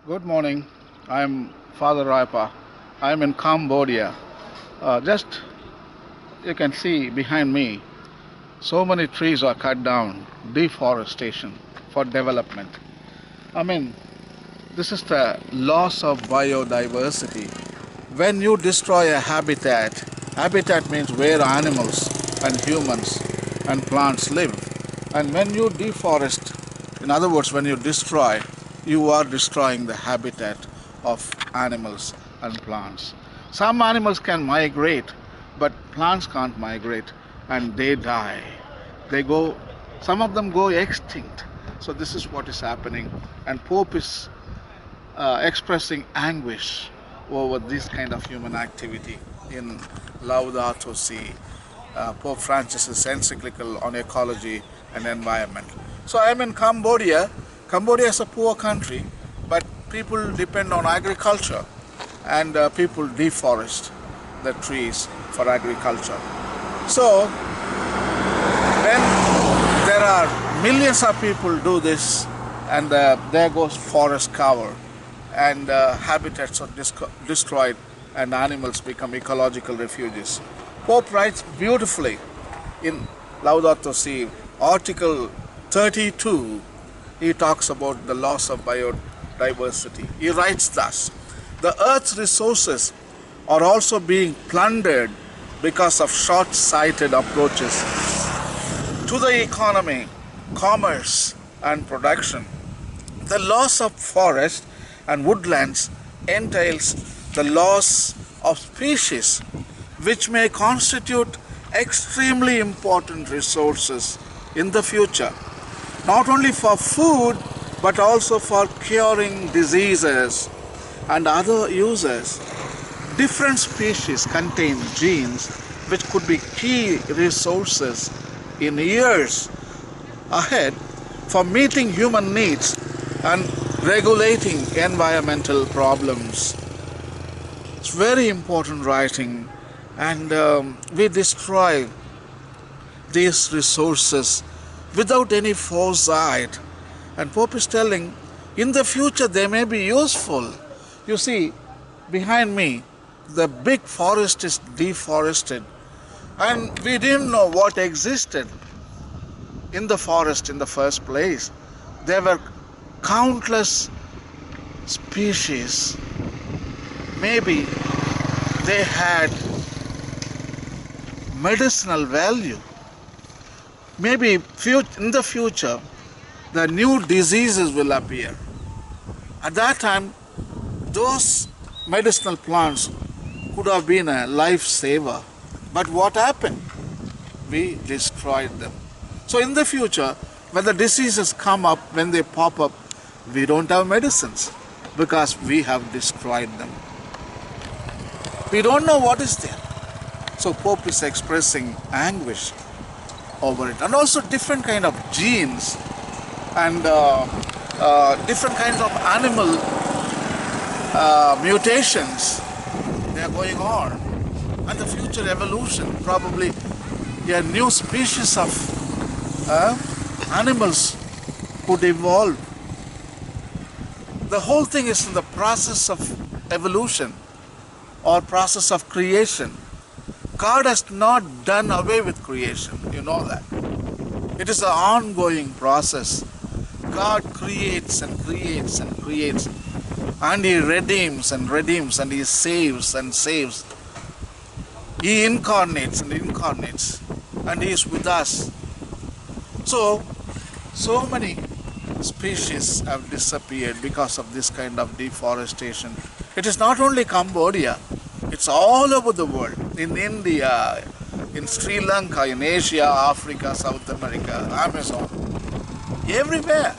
Good morning. I'm Father Rayappa. I'm in Cambodia. Just you can see behind me, so many trees are cut down, deforestation for development. I mean, this is the loss of biodiversity. When you destroy a habitat means where animals and humans and plants live. And when you deforest, in other words, when you destroy, you are destroying the habitat of animals and plants. Some animals can migrate, but plants can't migrate and they die. They go, some of them go extinct. So this is what is happening. And Pope is expressing anguish over this kind of human activity in Laudato Si, Pope Francis's encyclical on ecology and environment. So I'm in Cambodia. Cambodia is a poor country, but people depend on agriculture and people deforest the trees for agriculture. So when there are millions of people do this and there goes forest cover and habitats are destroyed and animals become ecological refuges. Pope writes beautifully in Laudato Si, Article 32, he talks about the loss of biodiversity. He writes thus: the earth's resources are also being plundered because of short-sighted approaches to the economy, commerce, and production. The loss of forest and woodlands entails the loss of species which may constitute extremely important resources in the future, not only for food but also for curing diseases and other uses. Different species contain genes which could be key resources in years ahead for meeting human needs and regulating environmental problems. It's very important writing, and we destroy these resources without any foresight. And Pope is telling, in the future they may be useful. You see, behind me, the big forest is deforested, and we didn't know what existed in the forest in the first place. There were countless species. Maybe they had medicinal value. Maybe in the future, the new diseases will appear. At that time, those medicinal plants could have been a lifesaver. But what happened? We destroyed them. So in the future, when the diseases come up, when they pop up, we don't have medicines because we have destroyed them. We don't know what is there. So Pope is expressing anguish over it. And also different kind of genes and different kinds of animal mutations, they are going on. And the future evolution, probably a new species of animals could evolve. The whole thing is in the process of evolution or process of creation. God has not done away with creation, you know that. It is an ongoing process. God creates and creates and creates, and He redeems and redeems, and He saves and saves. He incarnates and incarnates, and He is with us. So many species have disappeared because of this kind of deforestation. It is not only Cambodia, it's all over the world. In India, in Sri Lanka, in Asia, Africa, South America, Amazon, everywhere.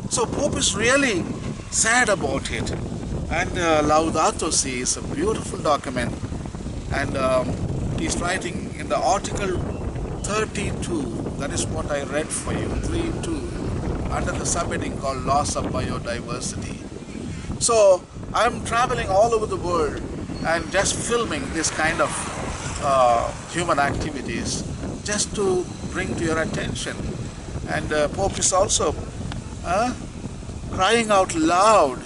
So Pope is really sad about it. And Laudato Si is a beautiful document. And he's writing in the article 32, that is what I read for you, 3.2, under the subheading called Loss of Biodiversity. So I'm traveling all over the world and just filming this kind of human activities just to bring to your attention. And Pope is also crying out loud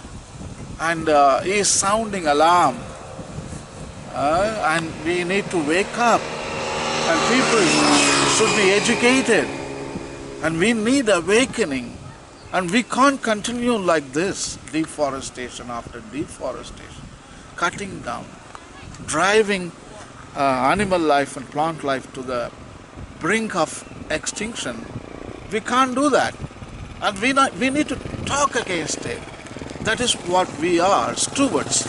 and he is sounding alarm. And we need to wake up, and people should be educated, and we need awakening, and we can't continue like this, deforestation after deforestation, cutting down, driving animal life and plant life to the brink of extinction. We can't do that, and we need to talk against it. That is what we are, stewards.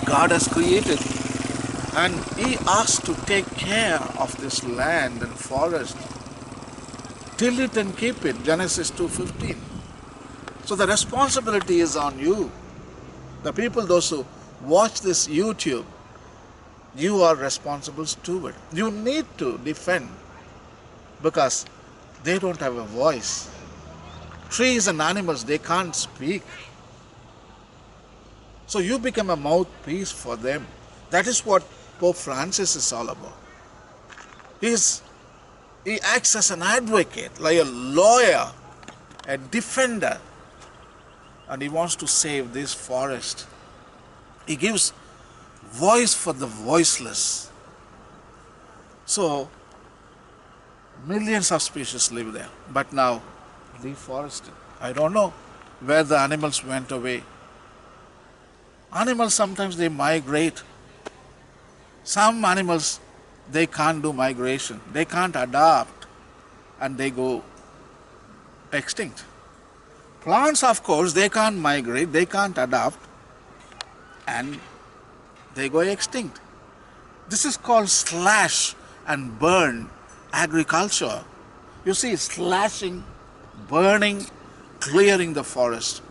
God has created, and He asked to take care of this land and forest. Till it and keep it, Genesis 2:15. So the responsibility is on you. The people, those who watch this YouTube, you are responsible steward. You need to defend, because they don't have a voice. Trees and animals, they can't speak. So you become a mouthpiece for them. That is what Pope Francis is all about. He acts as an advocate, like a lawyer, a defender, and he wants to save this forest. He gives voice for the voiceless. So millions of species live there, but now deforested. I don't know where the animals went away. Animals sometimes they migrate. Some animals, they can't do migration. They can't adapt, and they go extinct. Plants, of course, they can't migrate, they can't adapt, and they go extinct. This is called slash and burn agriculture. You see, slashing, burning, clearing the forest.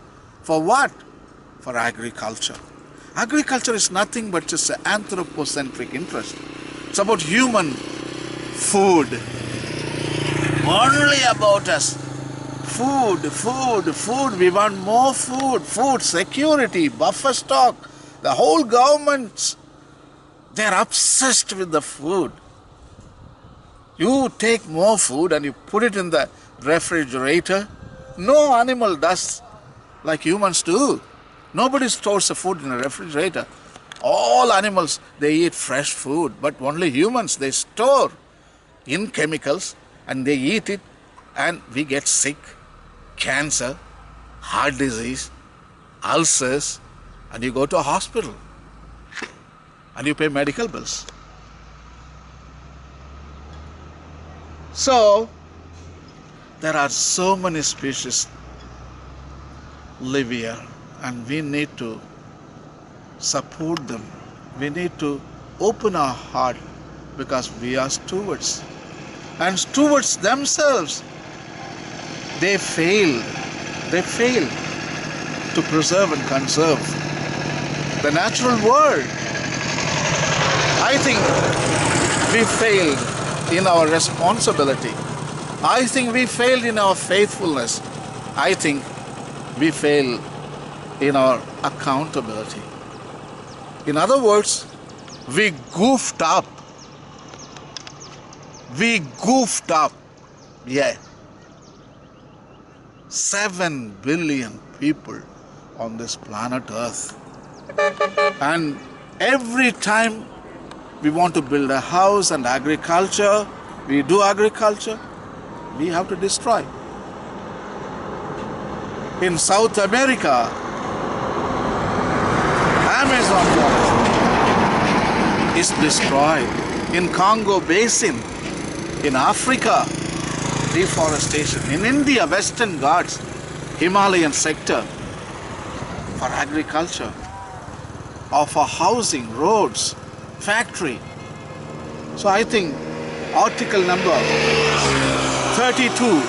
For what? For agriculture. Agriculture is nothing but just an anthropocentric interest. It's about human food. Only about us. Food, food, food. We want more food. Food security, buffer stock. The whole government, they're obsessed with the food. You take more food and you put it in the refrigerator. No animal does like humans do. Nobody stores the food in a refrigerator. All animals, they eat fresh food, but only humans, they store in chemicals and they eat it, and we get sick, cancer, heart disease, ulcers, and you go to a hospital and you pay medical bills. So, there are so many species live here, and we need to support them. We need to open our heart, because we are stewards. And stewards themselves, they fail to preserve and conserve the natural world. I think we failed in our responsibility. I think we failed in our faithfulness. I think we fail in our accountability. In other words, we goofed up. We goofed up. Yeah. 7 billion people on this planet Earth. And every time we want to build a house and agriculture, we do agriculture, we have to destroy. In South America, Amazon forest is destroyed. In Congo Basin, in Africa, deforestation. In India, Western Ghats, Himalayan sector, for agriculture, or for housing, roads, factory. So I think article number 32,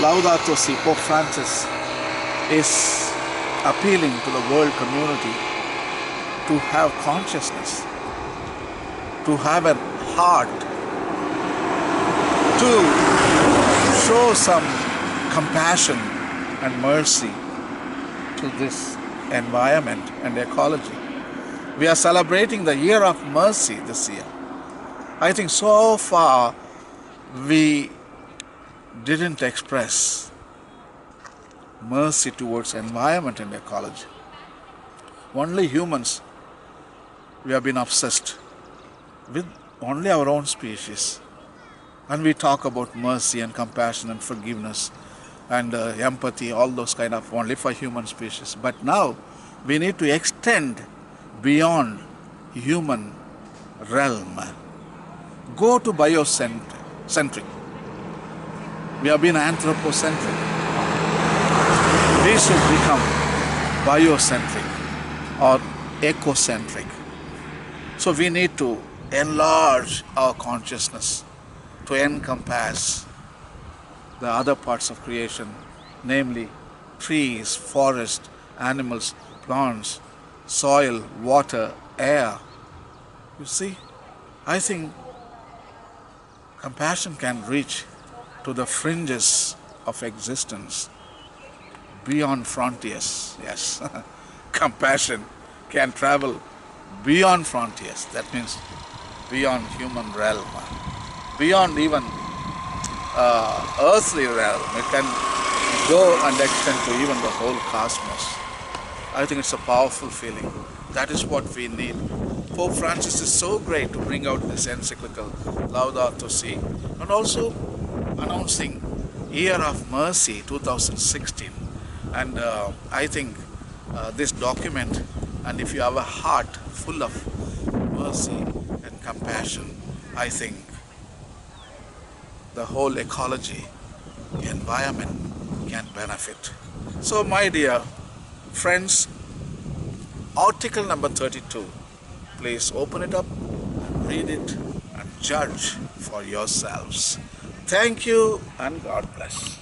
Laudato Si, Pope Francis is appealing to the world community to have consciousness, to have a heart, to show some compassion and mercy to this environment and ecology. We are celebrating the year of mercy this year. I think so far we didn't express mercy towards environment and ecology. Only humans, we have been obsessed with only our own species. And we talk about mercy and compassion and forgiveness and empathy, all those kind of only for human species. But now we need to extend beyond human realm. Go to biocentric. We have been anthropocentric. We should become biocentric or ecocentric. So we need to enlarge our consciousness to encompass the other parts of creation, namely trees, forests, animals, plants, soil, water, air. You see, I think compassion can reach to the fringes of existence, beyond frontiers. Yes, compassion can travel beyond frontiers. That means beyond human realm, beyond even earthly realm. It can go and extend to even the whole cosmos. I think it's a powerful feeling. That is what we need. Pope Francis is so great to bring out this encyclical Laudato Si, and also announcing Year of Mercy 2016. And I think this document, and if you have a heart full of mercy and compassion, I think the whole ecology, environment can benefit. So my dear friends, article number 32, please open it up, read it and judge for yourselves. Thank you and God bless.